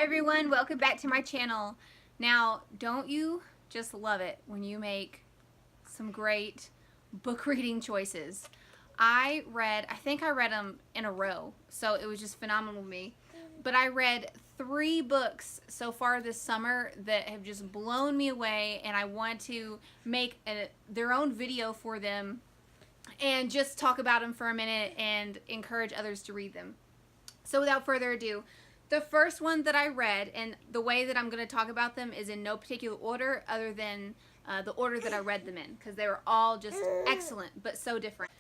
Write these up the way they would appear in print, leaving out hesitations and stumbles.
Hi everyone, welcome back to my channel. Now, don't you just love it when you make some great book reading choices? I think I read them in a row, so it was just phenomenal to me. But I read 3 books so far this summer that have just blown me away, and I want to make their own video for them and just talk about them for a minute and encourage others to read them. So without further ado, the first one that I read, and the way that I'm going to talk about them is in no particular order other than the order that I read them in, because they were all just excellent, but so different.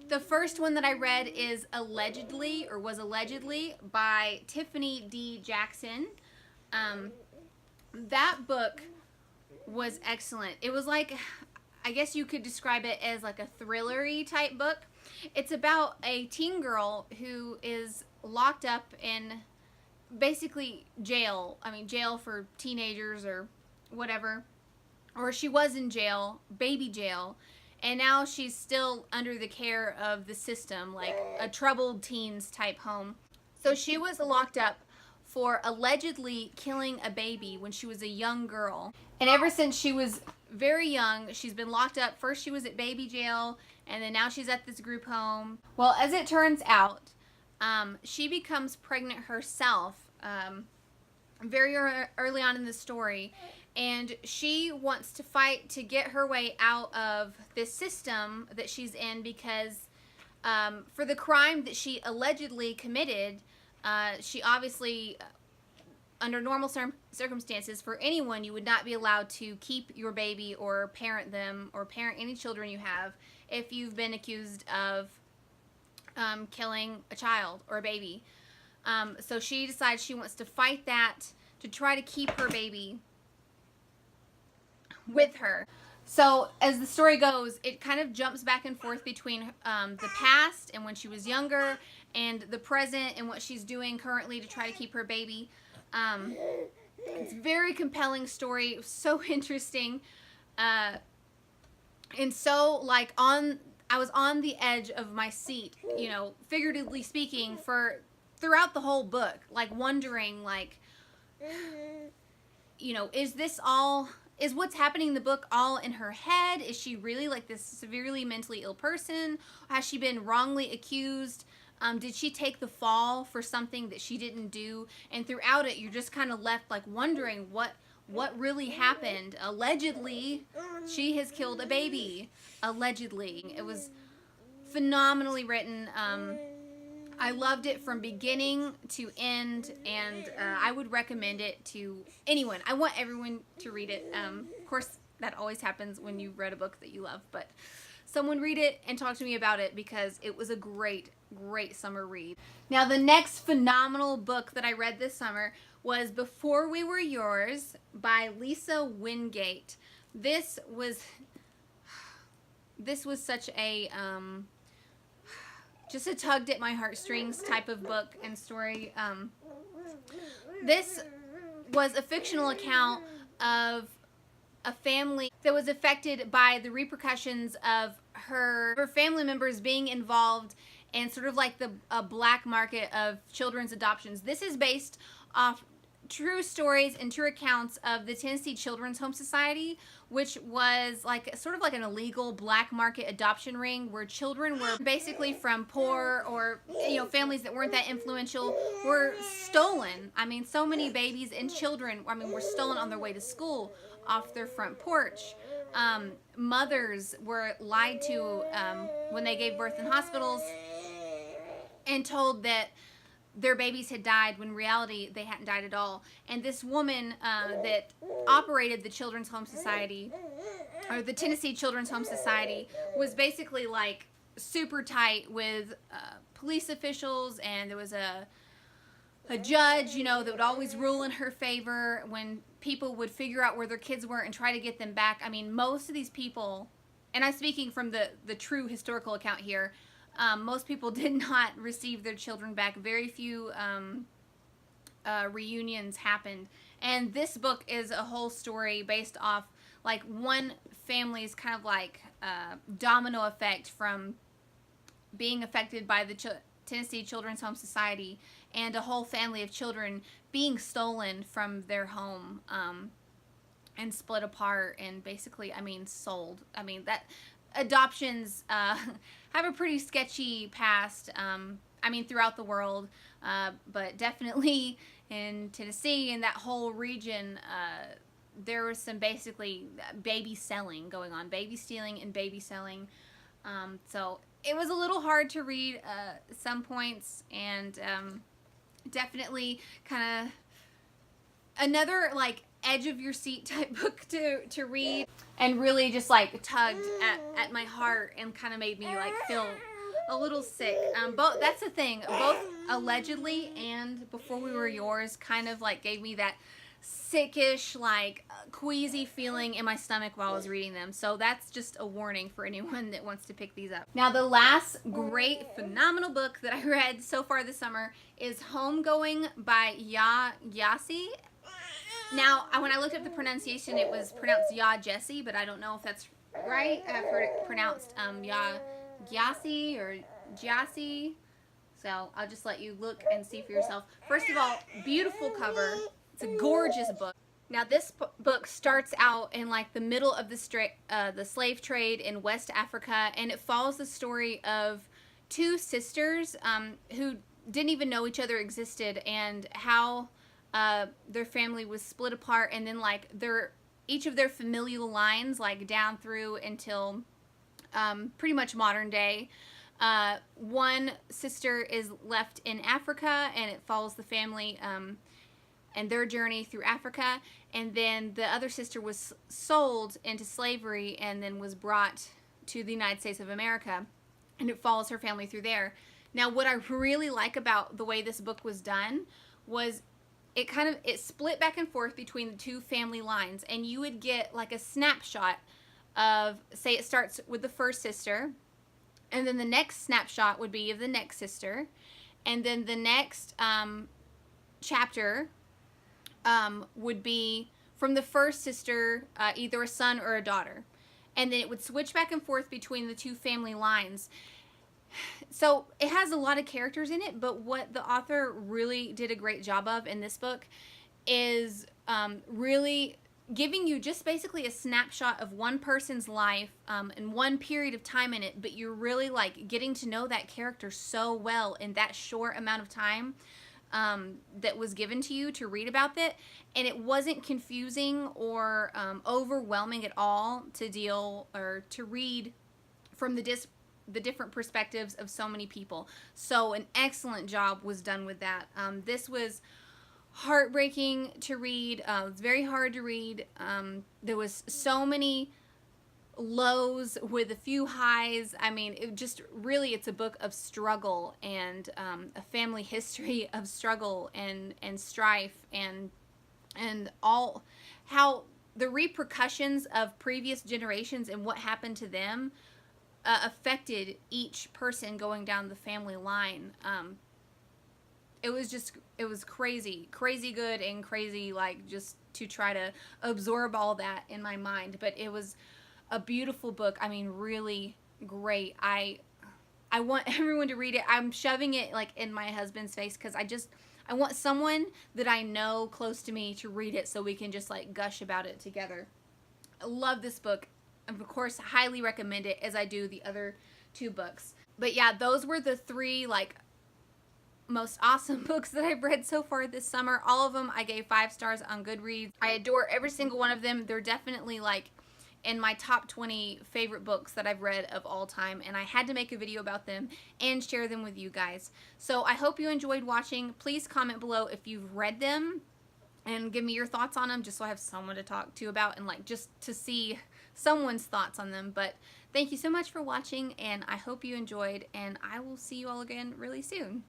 The first one that I read is Allegedly, or was Allegedly, by Tiffany D. Jackson. That book was excellent. It was like, I guess you could describe it as like a thriller-y type book. It's about a teen girl who is locked up in basically jail. I mean, jail for teenagers or whatever. Or she was in jail, baby jail, and now she's still under the care of the system, like a troubled teens type home. So she was locked up for allegedly killing a baby when she was a young girl. And ever since she was very young, she's been locked up. First she was at baby jail, and then now she's at this group home. Well, as it turns out, she becomes pregnant herself very early on in the story, and she wants to fight to get her way out of this system that she's in because for the crime that she allegedly committed, she obviously, under normal circumstances, for anyone, you would not be allowed to keep your baby or parent them or parent any children you have if you've been accused of killing a child or a baby. So she decides she wants to fight that to try to keep her baby with her. So as the story goes, it kind of jumps back and forth between the past and when she was younger and the present and what she's doing currently to try to keep her baby. It's a very compelling story. It was so interesting. And so, like, I was on the edge of my seat, you know, figuratively speaking, throughout the whole book, like wondering, like, you know, is what's happening in the book all in her head? Is she really like this severely mentally ill person? Has she been wrongly accused? Did she take the fall for something that she didn't do? And throughout it, you're just kind of left like wondering what really happened. Allegedly, she has killed a baby. Allegedly. It was phenomenally written. I loved it from beginning to end, and I would recommend it to anyone. I want everyone to read it. Of course, that always happens when you read a book that you love, but someone read it and talk to me about it because it was a great, great summer read. Now, the next phenomenal book that I read this summer was Before We Were Yours by Lisa Wingate. This was such a just a tugged at my heartstrings type of book and story. This was a fictional account of a family that was affected by the repercussions of her family members being involved in sort of like the black market of children's adoptions. This is based off true stories and true accounts of the Tennessee Children's Home Society, which was like sort of like an illegal black market adoption ring where children were basically from poor or, you know, families that weren't that influential were stolen. I mean, so many babies and children, I mean, were stolen on their way to school off their front porch. Mothers were lied to when they gave birth in hospitals and told that their babies had died when in reality they hadn't died at all. And this woman that operated the Children's Home Society, or the Tennessee Children's Home Society, was basically like super tight with police officials, and there was a judge, you know, that would always rule in her favor when people would figure out where their kids were and try to get them back. I mean, most of these people, and I'm speaking from the true historical account here, most people did not receive their children back. Very few reunions happened. And this book is a whole story based off like one family's kind of like domino effect from being affected by Tennessee Children's Home Society, and a whole family of children being stolen from their home, and split apart and basically, I mean, sold. I mean, that adoptions have a pretty sketchy past, I mean, throughout the world, but definitely in Tennessee and that whole region, there was some basically baby selling going on, baby stealing and baby selling. So it was a little hard to read some points, and definitely kind of another like edge of your seat type book to read, and really just like tugged at my heart and kind of made me like feel a little sick. Both, that's the thing, both Allegedly and Before We Were Yours kind of like gave me that sickish, like queasy feeling in my stomach while I was reading them. So that's just a warning for anyone that wants to pick these up. Now, the last great, phenomenal book that I read so far this summer is Homegoing by Yasi. Now, when I looked up the pronunciation, it was pronounced Ya Jessie, but I don't know if that's right. I've heard it pronounced Ya Gyasi or Gyasi. So I'll just let you look and see for yourself. First of all, beautiful cover. It's a gorgeous book. Now, this book starts out in like the middle of the slave trade in West Africa, and it follows the story of two sisters who didn't even know each other existed, and how their family was split apart, and then like each of their familial lines like down through until pretty much modern day. One sister is left in Africa, and it follows the family and their journey through Africa, and then the other sister was sold into slavery and then was brought to the United States of America, and it follows her family through there. Now, what I really like about the way this book was done was it split back and forth between the two family lines, and you would get like a snapshot of, say it starts with the first sister, and then the next snapshot would be of the next sister, and then the next chapter would be from the first sister, either a son or a daughter, and then it would switch back and forth between the two family lines. So it has a lot of characters in it, but what the author really did a great job of in this book is really giving you just basically a snapshot of one person's life and one period of time in it, but you're really like getting to know that character so well in that short amount of time that was given to you to read about it. And it wasn't confusing or overwhelming at all to deal or to read from the different perspectives of so many people. So an excellent job was done with that. This was heartbreaking to read. It was very hard to read. There was so many lows with a few highs. I mean, it just really, it's a book of struggle and a family history of struggle and strife and all how the repercussions of previous generations and what happened to them affected each person going down the family line. It was crazy good and crazy, like, just to try to absorb all that in my mind. But it was a beautiful book. I mean, really great. I want everyone to read it. I'm shoving it like in my husband's face because I want someone that I know close to me to read it so we can just like gush about it together. I love this book. Of course, highly recommend it, as I do the other two books. But yeah, those were the three like most awesome books that I've read so far this summer. All of them I gave 5 stars on Goodreads. I adore every single one of them. They're definitely like in my top 20 favorite books that I've read of all time, and I had to make a video about them and share them with you guys. So I hope you enjoyed watching. Please comment below if you've read them and give me your thoughts on them, just so I have someone to talk to about and like just to see someone's thoughts on them. But thank you so much for watching, and I hope you enjoyed, and I will see you all again really soon.